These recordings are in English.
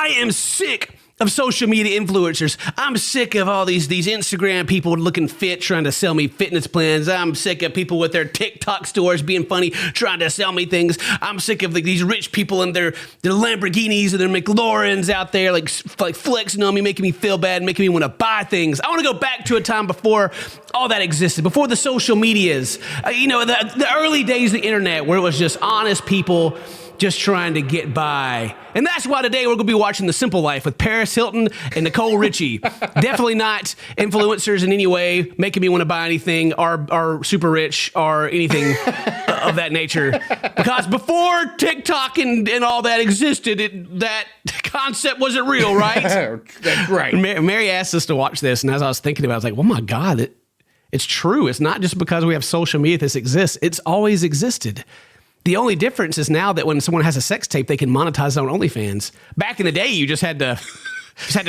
I am sick of social media influencers. I'm sick of all these Instagram people looking fit, trying to sell me fitness plans. I'm sick of people with their TikTok stores being funny, trying to sell me things. I'm sick of these rich people and their Lamborghinis and their McLarens out there, like flexing on me, making me feel bad, making me want to buy things. I want to go back to a time before all that existed, before the social medias. The early days of the internet, where it was just honest people just trying to get by. And that's why today we're going to be watching The Simple Life with Paris Hilton and Nicole Richie. Definitely not influencers in any way, making me want to buy anything, or super rich, or anything of that nature. Because before TikTok and all that existed, that concept wasn't real, right? That's right. Mary asked us to watch this, and as I was thinking about it, I was like, oh my God, it's true. It's not just because we have social media this exists. It's always existed. The only difference is now that when someone has a sex tape, they can monetize it on OnlyFans. Back in the day, you just had to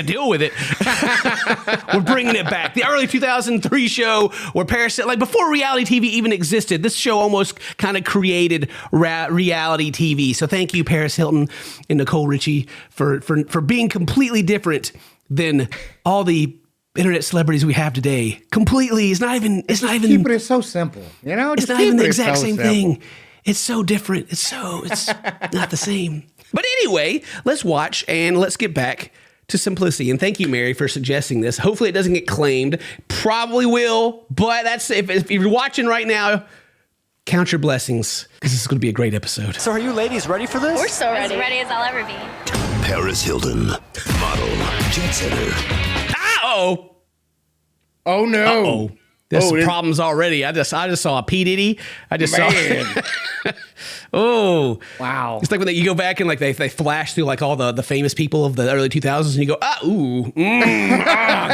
deal with it. We're bringing it back. The early 2003 show where Paris, like before reality TV even existed, this show almost kind of created reality TV. So thank you, Paris Hilton and Nicole Richie, for being completely different than all the internet celebrities we have today. Completely. It's not even. Keeping it so simple. It's not even the exact same thing. It's so different. It's not the same. But anyway, let's watch and let's get back to simplicity. And thank you, Mary, for suggesting this. Hopefully it doesn't get claimed. Probably will. But that's if you're watching right now, count your blessings, because this is going to be a great episode. So are you ladies ready for this? We're so ready. As ready as I'll ever be. Paris Hilton, model, jet setter. Uh-oh. Oh, no. Uh-oh. There's some problems already. I just saw a P. Diddy. Saw. Oh. Wow. It's like when you go back and like they flash through like all the famous people of the early 2000s and you go, oh,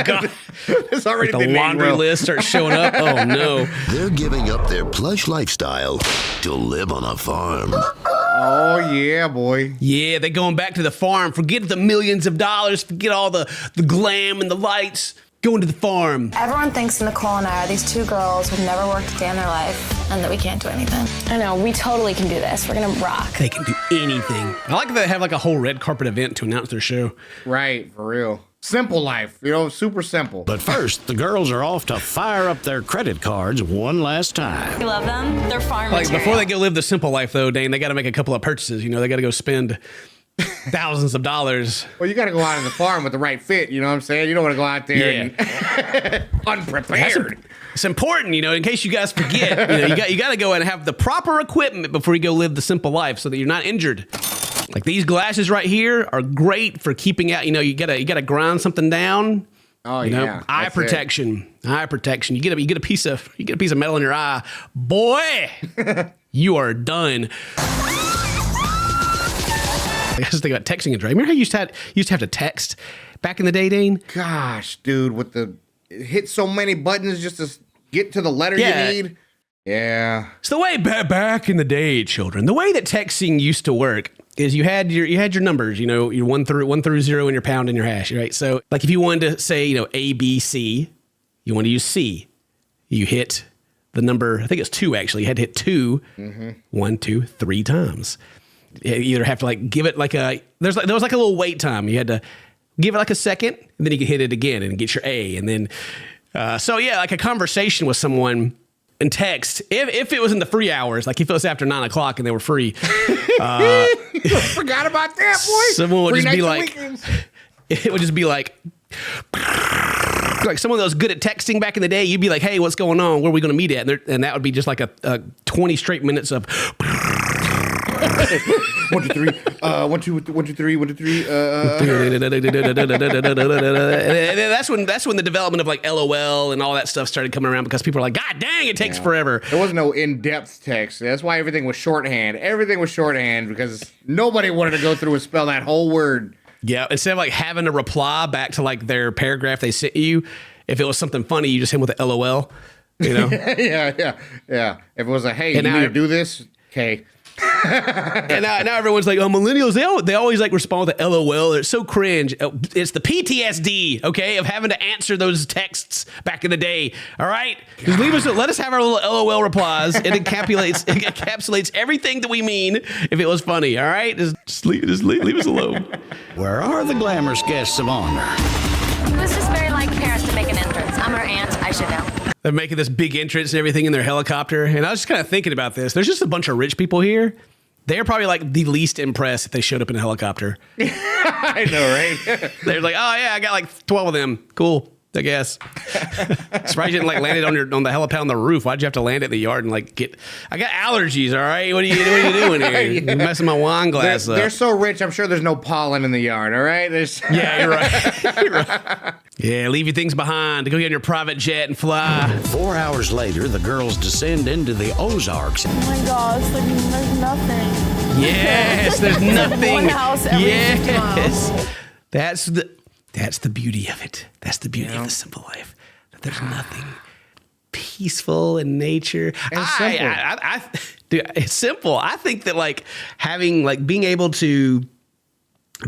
God. It's already like the laundry list starts showing up. Oh, no. They're giving up their plush lifestyle to live on a farm. Oh, yeah, boy. Yeah, they're going back to the farm. Forget the millions of dollars. Forget all the glam and the lights. Going to the farm. Everyone thinks Nicole and I are these two girls who've never worked a day in their life and that we can't do anything. I know, we totally can do this. We're gonna rock. They can do anything. I like that they have like a whole red carpet event to announce their show. Right, for real. Simple life, super simple. But first, the girls are off to fire up their credit cards one last time. We love them. They're farm Like material. before they go live the simple life though, Dane, they got to make a couple of purchases. They got to go spend thousands of dollars. Well, you got to go out on the farm with the right fit. You know what I'm saying? You don't want to go out there and unprepared. It's important, in case you guys forget. You got to go and have the proper equipment before you go live the simple life, so that you're not injured. Like these glasses right here are great for keeping out. You gotta grind something down. Oh yeah, eye protection. Eye protection. You get a piece of metal in your eye, boy. You are done. I just think about texting and driving. Remember how you used to have to text back in the day, Dane? Gosh, dude, hit so many buttons just to get to the letter you need. Yeah. It's the way back in the day, children. The way that texting used to work is you had your numbers, your 1 through 0 and your pound and your hash, right? So like if you wanted to say, A, B, C, you want to use C. You hit the number, I think it's 2 actually. You had to hit 2, 1, 2, 3 times. You either have to like give it like there was like a little wait time. You had to give it like a second, and then you could hit it again and get your A. And then, like a conversation with someone in text, if it was in the free hours, like if it was after 9 o'clock and they were free. Forgot about that, boy. Someone would just be like, it would just be like someone that was good at texting back in the day. You'd be like, hey, what's going on? Where are we going to meet at? And that would be just like a 20 straight minutes of 1, 2, 3. 1, 2, 1, 2, 3. 1, 2, 3. And that's when the development of like LOL and all that stuff started coming around, because people are like, God dang, it takes forever. There was no in-depth text. That's why everything was shorthand. Everything was shorthand because nobody wanted to go through and spell that wwhole word. Yeah, instead of like having to reply back to like their paragraph they sent you, if it was something funny, you just hit with the LOL. Yeah. If it was a hey, you need to do this. Okay. And now everyone's like, oh, millennials, they always like respond with the LOL. It's so cringe. It's the PTSD, okay, of having to answer those texts back in the day. All right? Just let us have our little LOL replies. It encapsulates everything that we mean if it was funny. All right? Just leave us alone. Where are the glamorous guests of honor? It was just very like Paris to make an entrance. I'm her aunt. I should know. They're making this big entrance and everything in their helicopter. And I was just kind of thinking about this. There's just a bunch of rich people here. They're probably like the least impressed if they showed up in a helicopter. I know, right? They're like, oh yeah, I got like 12 of them. Cool, I guess. Surprised you didn't like land it on the helipad on the roof. Why'd you have to land it in the yard and like I got allergies, all right? What are you doing here? You're messing my wine glass up. They're so rich, I'm sure there's no pollen in the yard, all right? Yeah, you're right. You're right. Yeah, leave your things behind to go get on your private jet and fly. 4 hours later, the girls descend into the Ozarks. Oh my gosh, like there's nothing. Yes, there's nothing. One house every 50 miles. That's the beauty of it. That's the beauty of the simple life. That there's nothing. Peaceful in nature. And simple. Dude, it's simple. I think that like having like being able to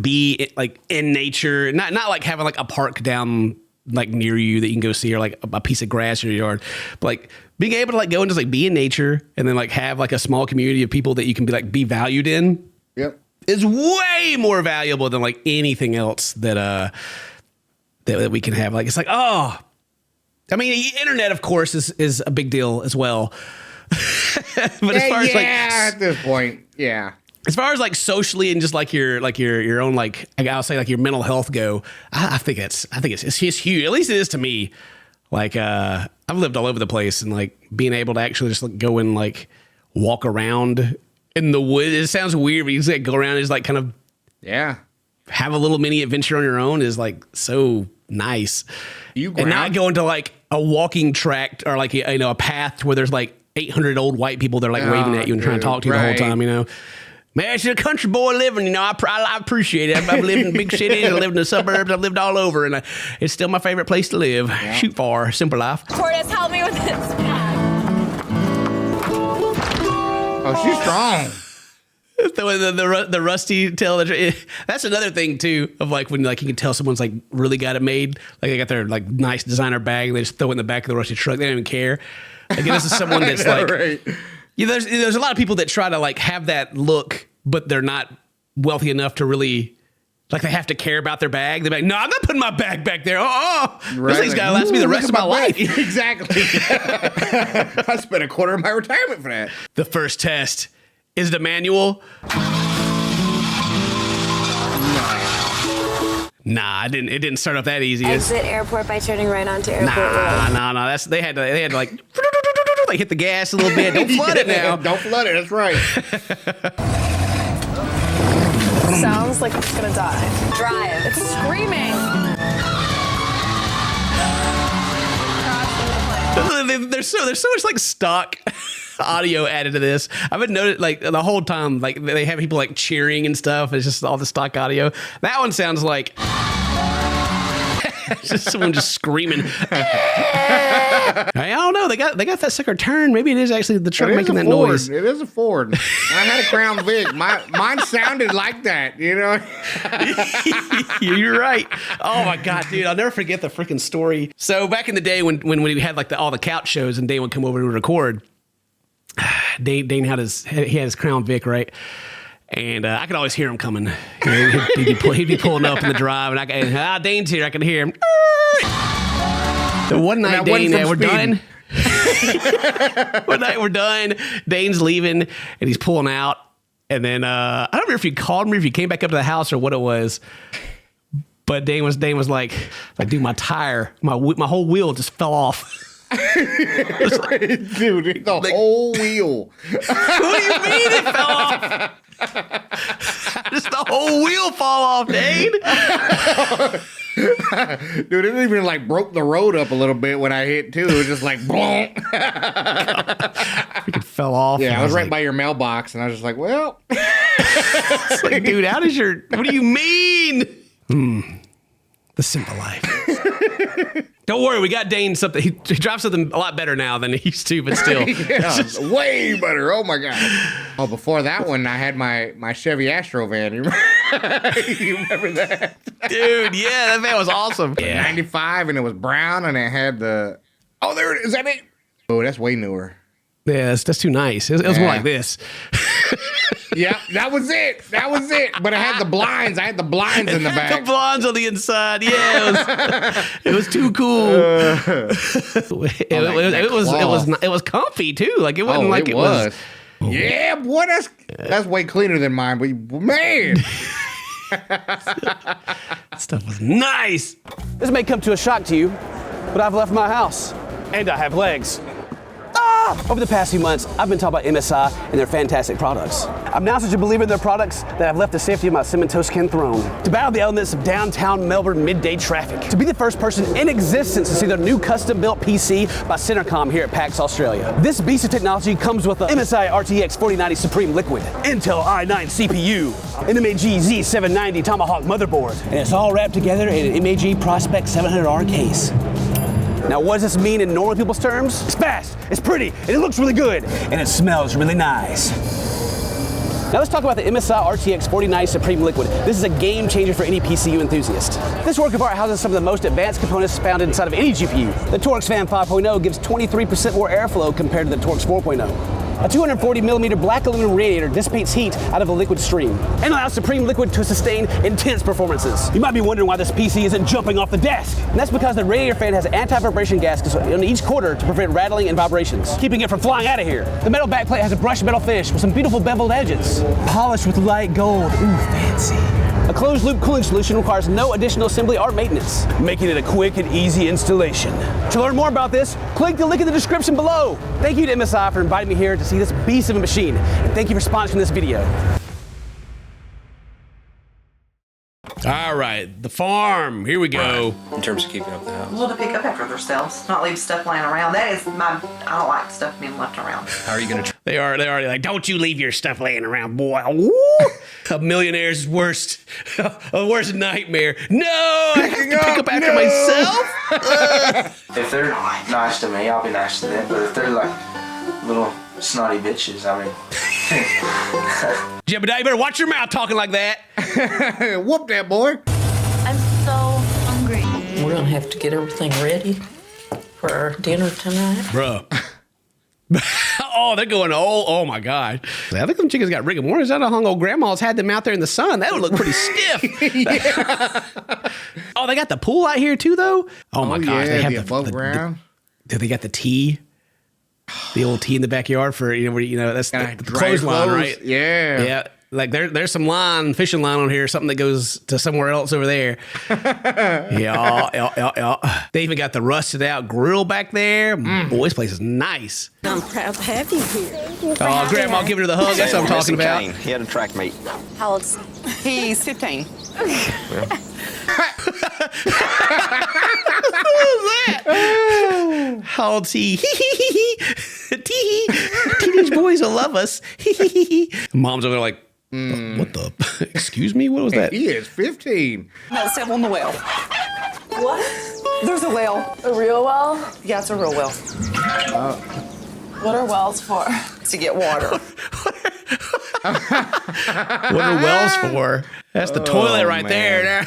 be like in nature, not like having like a park down like near you that you can go see, or like a piece of grass in your yard, but like being able to like go and just like be in nature and then like have like a small community of people that you can be valued in. Yep. Is way more valuable than like anything else that we can have. Like it's like, oh, I mean, the internet of course is a big deal as well. But as far as like at this point, yeah. As far as like socially and just like your own like I'll say like your mental health go, I think it's huge. At least it is to me. Like I've lived all over the place, and like being able to actually just like go and like walk around in the woods. It sounds weird, but you just like go around and just like kind of have a little mini adventure on your own is like so nice. And not go into like a walking tract or like a path where there's like 800 old white people that are like waving at you and trying to talk to you the whole time, you know. Man, it's a country boy living, you know, I appreciate it. I've lived in big cities, I've lived in the suburbs, I've lived all over, and it's still my favorite place to live. Yeah. Shoot for simple life. Tortoise, help me with this. Oh, she's strong. The rusty tail. That's another thing too of like when like you can tell someone's like really got it made. Like they got their like nice designer bag and they just throw it in the back of the rusty truck. They don't even care. Like this is someone that's like. Right. Yeah, there's a lot of people that try to like have that look, but they're not wealthy enough to really like they have to care about their bag. They're like, no, I'm not putting my bag back there. This thing's gotta last me the rest of my life. Exactly. I spent a quarter of my retirement for that. The first test is the manual. Nah, it didn't start off that easy. Exit airport by turning right onto airport road. No. They had to like. Like hit the gas a little bit. Don't flood it now. Don't flood it. That's right. Sounds like it's gonna die. Drive. It's screaming. There's so much like stock audio added to this. I've been noticed like the whole time, like they have people like cheering and stuff. It's just all the stock audio. That one sounds like just someone just screaming. I don't know. They got that sucker turned. Maybe it is actually the truck making that noise. It is a Ford. I had a Crown Vic. Mine sounded like that, you know? You're right. Oh my God, dude. I'll never forget the freaking story. So back in the day when we had like all the couch shows and Dane would come over to record, Dane had his Crown Vic, right? And I could always hear him coming. You know, he'd be pulling up in the drive, and Dane's here. I can hear him. The one night, Dane, we're done. One night, we're done. Dane's leaving, and he's pulling out. And then I don't remember if you called me, if you came back up to the house, or what it was. But Dane was like, dude, my tire, my whole wheel just fell off. Dude, the whole wheel. What do you mean it fell off? Just the whole wheel fall off, Dane. Dude, it even like broke the road up a little bit when I hit too. It was just like boom. It fell off. Yeah, I was right by your mailbox, and I was just like, well. It's like, dude, what do you mean? The simple life. Don't worry, we got Dane something. He drops something a lot better now than he used to, but still. Yeah, way better. Oh my god. Oh, before that one, I had my Chevy Astro van. You remember that? Dude, yeah, that van was awesome. Yeah. 95, and it was brown, and it had the. Oh, there it is. Is that it? Oh, that's way newer. Yeah, that's too nice. It was more like this. Yeah, that was it. That was it. But I had the blinds. I had the blinds in the back. The blinds on the inside. Yeah, it was too cool. It was comfy too. Like it wasn't like it was. Yeah, boy, that's way cleaner than mine. But man, that stuff was nice. This may come to a shock to you, but I've left my house and I have legs. Over the past few months, I've been talking about MSI and their fantastic products. I'm now such a believer in their products that I've left the safety of my CinnamonToastKen throne to battle the elements of downtown Melbourne midday traffic, to be the first person in existence to see their new custom-built PC by Centercom here at PAX Australia. This beast of technology comes with a MSI RTX 4090 Supreme Liquid, Intel i9 CPU, an MAG Z790 Tomahawk motherboard, and it's all wrapped together in an MAG Prospect 700R case. Now, what does this mean in normal people's terms? It's fast, it's pretty, and it looks really good, and it smells really nice. Now let's talk about the MSI RTX 4090 Supreme Liquid. This is a game changer for any PCU enthusiast. This work of art houses some of the most advanced components found inside of any GPU. The Torx Fan 5.0 gives 23% more airflow compared to the Torx 4.0. A 240mm black aluminum radiator dissipates heat out of a liquid stream and allows Supreme Liquid to sustain intense performances. You might be wondering why this PC isn't jumping off the desk. And that's because the radiator fan has anti-vibration gaskets on each quarter to prevent rattling and vibrations, keeping it from flying out of here. The metal backplate has a brushed metal finish with some beautiful beveled edges, polished with light gold. Ooh, fancy. A closed-loop cooling solution requires no additional assembly or maintenance, making it a quick and easy installation. To learn more about this, click the link in the description below. Thank you to MSI for inviting me here to see this beast of a machine, and thank you for sponsoring this video. All right, the farm. Here we go. In terms of keeping up the house. Well, to pick up after themselves, not leave stuff laying around. That is I don't like stuff being left around. How are you going to... They're already like, don't you leave your stuff laying around, boy. Woo! A millionaire's worst nightmare. No, I have to pick up after myself. If they're nice to me, I'll be nice to them. But if they're like little snotty bitches, I mean... Jebediah, you better watch your mouth talking like that. Whoop that boy. I'm so hungry. We're gonna have to get everything ready for our dinner tonight. Bro. Oh, they're going oh my God. I think them chickens got rigor mortis. I don't know how old grandma's had them out there in the sun. That would look pretty stiff. Oh, they got the pool out here too, though? Oh my gosh. Yeah, They have the above ground. They got the tea. The old tea in the backyard for, that's the clothesline, right? Yeah. Yeah. Like there's some fishing line on here, something that goes to somewhere else over there. Yeah. They even got the rusted out grill back there. Boy, this place is nice. I'm proud to have you here. Oh, Grandma giving her the hug. That's what I'm talking about. He had a track meet. How old's He's 15. How old's he? Teenage boys will love us. Mom's over there like, what the? Excuse me? What was that? He is 15. That's step on the well. What? There's a well. A real well? Yeah, it's a real well. What are wells for? To get water. What are wells for? That's the toilet right there.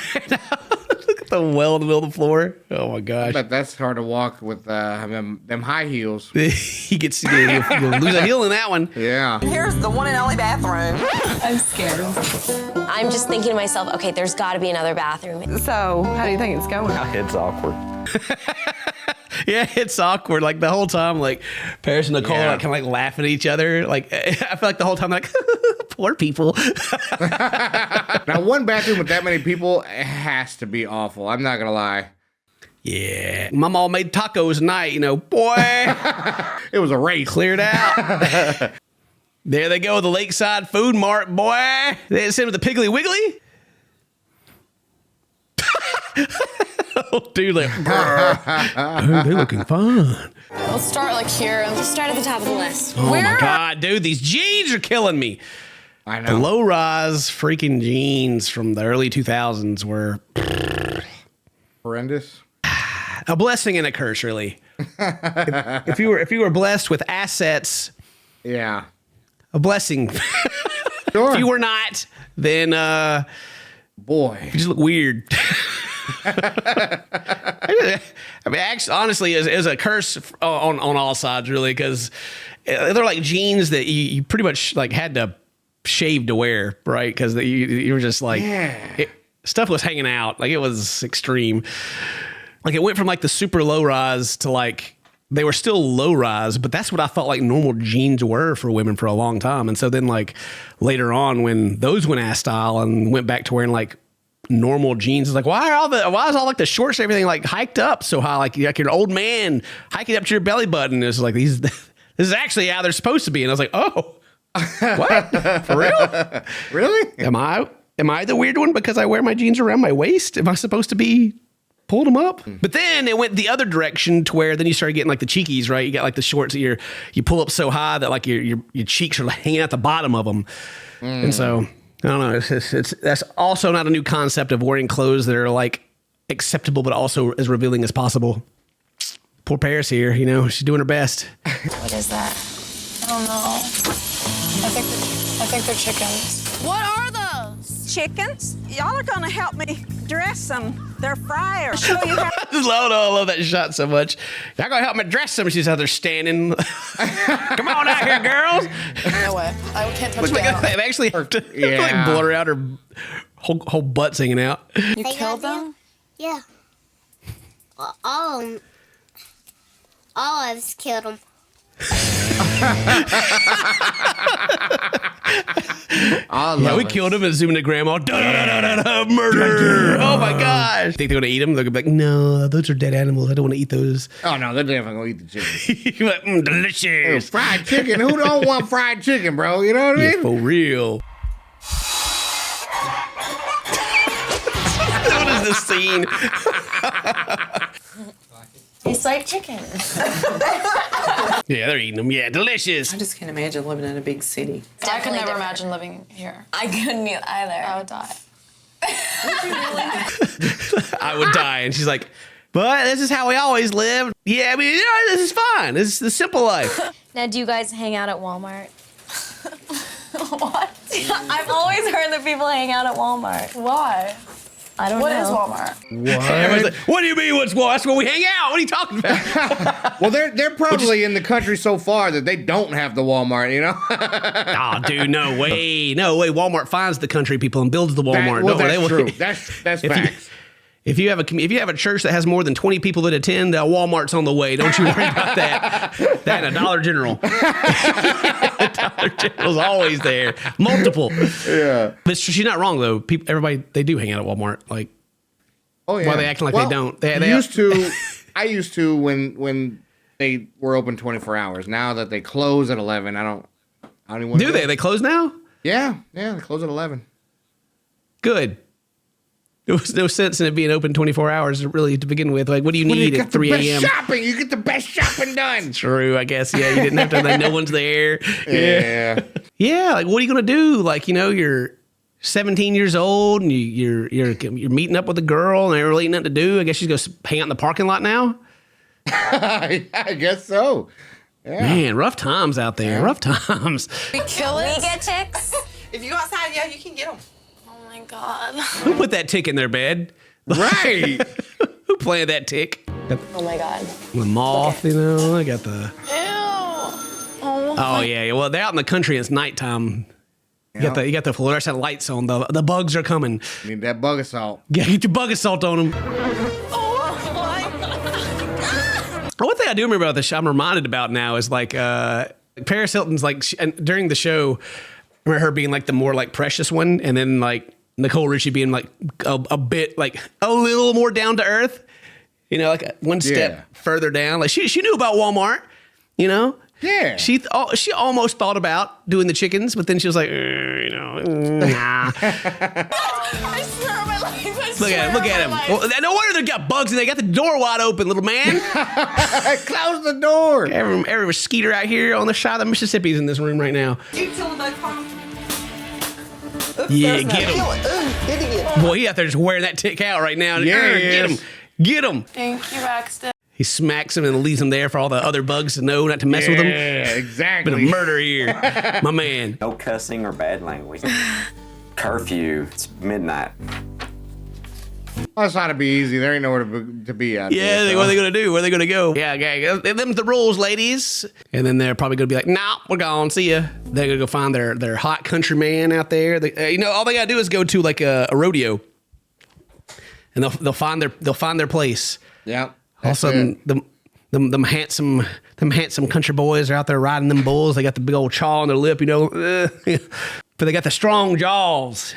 Look at the well in the middle of the floor. Oh my gosh. But that's hard to walk with them high heels. You'll lose a heel in that one. Yeah. Here's the one and only bathroom. I'm scared. I'm just thinking to myself, okay, there's got to be another bathroom. So, how do you think it's going? It's awkward. Yeah, it's awkward. Like the whole time, like Paris and Nicole are kind of like laughing at each other. Like I feel like the whole time, like poor people. Now, one bathroom with that many people has to be awful. I'm not gonna lie. Yeah, my mom made tacos tonight. Boy, It was a race. cleared out. There they go, the Lakeside Food Mart. Boy, they sent with the Piggly Wiggly. Oh, dude, like, they're looking fun. Let's start like here and just start at the top of the list. Oh my God, dude, these jeans are killing me. I The know. low-rise freaking jeans from the early 2000s were, Horrendous. a blessing and a curse, really. if you were blessed with assets, Yeah. a blessing. Sure. If you were not, then Boy. you just look weird. I mean, actually, honestly, is a curse on all sides, really, because they're like jeans that you pretty much like had to shave to wear, right? Because you were just like, stuff was hanging out, like it was extreme. Like it went from like the super low rise to like they were still low rise, but that's what I thought like normal jeans were for women for a long time. And so then like later on, when those went ass style and went back to wearing like normal jeans, it's like why is all like the shorts and everything like hiked up so high, like you're an old man hiking up to your belly button. It's like this is actually how they're supposed to be. And I was like, oh, what? For real? Really? Am I the weird one because I wear my jeans around my waist? Am I supposed to be pulled them up? But then it went the other direction to where then you started getting like the cheekies, right? You got like the shorts that you pull up so high that like your cheeks are like hanging out the bottom of them. And so I don't know. It's that's also not a new concept of wearing clothes that are like acceptable but also as revealing as possible. Poor Paris here, she's doing her best. What is that? I don't know. I think they're chickens. What are those? Chickens? Y'all are gonna help me dress them. They're fryers. Show you how. I love that shot so much. Y'all gonna help me dress them? She's out there standing. Come on out here, girls. No way. I can't touch Look that. like they actually like blur out her whole butt's hanging out. You killed them? Yeah. All of us killed them. We killed him and zoomed to grandma. Murder! Oh my gosh! Think they're gonna eat them? They're gonna be like, no, those are dead animals. I don't want to eat those. Oh no, they're definitely gonna eat the chicken. You're like, delicious. Hey, fried chicken. Who don't want fried chicken, bro? You know what I mean? For real. What is this scene? It's like chicken. Yeah, they're eating them. Yeah, delicious. I just can't imagine living in a big city. I could never imagine living here. I couldn't either. I would die. I would die. And she's like, but this is how we always live. Yeah, I mean, this is fine. This is the simple life. Now, do you guys hang out at Walmart? What? I've always heard that people hang out at Walmart. Why? I don't know. What is Walmart? Everyone's like, what do you mean what's Walmart? That's where we hang out. What are you talking about? Well, they're probably in the country so far that they don't have the Walmart, Oh, dude, no way. No way. Walmart finds the country people and builds the Walmart. That's true. That's facts. If you have a church that has more than 20 people that attend, Walmart's on the way. Don't you worry about that. That and a Dollar General. Dollar General's always there. Multiple. Yeah. But she's not wrong though. Everybody they do hang out at Walmart. Like, oh yeah. Why are they acting like they don't? They used to. I used to when they were open 24 hours. Now that they close at 11, I don't even want to. Do they? They close now? Yeah, they close at 11. Good. There was no sense in it being open 24 hours really to begin with. Like, what do you need at 3 a.m.? Shopping. You get the best shopping done. True, I guess. Yeah, you didn't have to. Like, no one's there. Yeah. Yeah. Like, what are you gonna do? Like, you're 17 years old and you're meeting up with a girl and there's really nothing to do. I guess she's gonna hang out in the parking lot now. I guess so. Yeah. Man, rough times out there. Yeah. Rough times. We kill it. We get ticks. If you go outside, yeah, you can get them. Oh my God. Who put that tick in their bed? Right. Who planted that tick? Oh my God. The moth, I got the. Ew. Oh yeah. Well, they're out in the country. It's nighttime. You got the fluorescent lights on. The bugs are coming. Need that bug assault. Yeah, get your bug assault on them. One thing I do remember about the show, I'm reminded about now is like Paris Hilton's like during the show, I remember her being like the more like precious one, and then like Nicole Richie being like a bit like a little more down to earth, like one step further down. Like she knew about Walmart, Yeah. She almost thought about doing the chickens, but then she was like, nah. I swear on my life. Look at him. Well, no wonder they got bugs and they got the door wide open, little man. Close the door. Every mosquito out here on the side of the Mississippi's in this room right now. You killing that farm? Yeah, get him. Boy, he out there just wearing that tick out right now. Yeah, he get is. him. Get him. Thank you, Baxter. He smacks him and leaves him there for all the other bugs to know not to mess with him. Yeah, exactly. Been a murder here, my man. No cussing or bad language. Curfew. It's midnight. Well, it's not to be easy. There ain't nowhere to be out Yeah, there. what are they going to do? Where are they going to go? Yeah, okay. Them's the rules, ladies. And then they're probably going to be like, nah, we're gone. See ya. They're going to go find their hot country man out there. All they got to do is go to like a rodeo. And they'll find their place. Yeah. All of a sudden, them handsome country boys are out there riding them bulls. They got the big old chaw on their lip, but they got the strong jaws.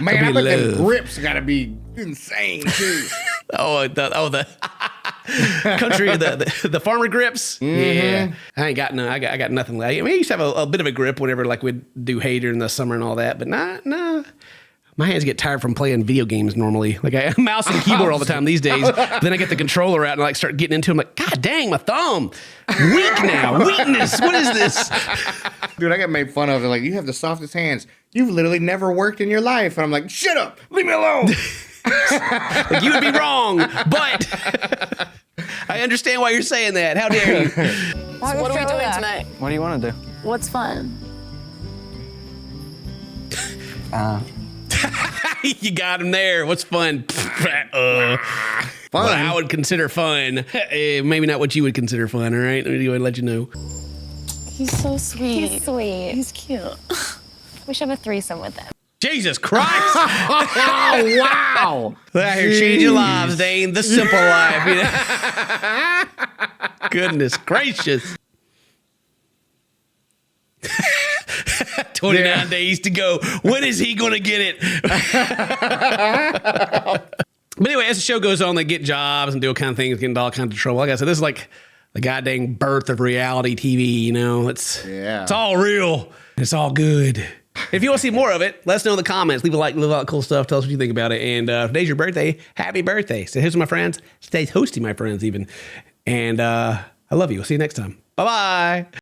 Man, I bet them grips got to be insane too. the country, the farmer grips. Yeah, I ain't got I got nothing like. I mean, I used to have a bit of a grip whenever like we'd do hay during the summer and all that, but nah. My hands get tired from playing video games normally. Like I mouse and keyboard all the time these days. Then I get the controller out and like start getting into them. Like, God dang, my thumb. Weak now. Weakness. What is this? Dude, I got made fun of. They're like, you have the softest hands. You've literally never worked in your life. And I'm like, shut up. Leave me alone. Like, you would be wrong, but I understand why you're saying that. How dare you? What are we doing tonight? What do you want to do? What's fun? You got him there. What's fun? What I would consider fun. Maybe not what you would consider fun, all right? Let me go ahead and let you know. He's so sweet. He's sweet. He's cute. We should have a threesome with him. Jesus Christ! Oh, wow. Out here changing lives, Dane. The simple life. Goodness gracious. 29 days to go. When is he going to get it? But anyway, as the show goes on, they get jobs and do all kind of things, get into all kinds of trouble. Like I said, this is like the goddamn birth of reality TV, It's all real. It's all good. If you want to see more of it, let us know in the comments. Leave a like, leave all that cool stuff. Tell us what you think about it. And today's your birthday. Happy birthday. So here's my friends. Stay toasty, my friends, even. And I love you. We'll see you next time. Bye-bye.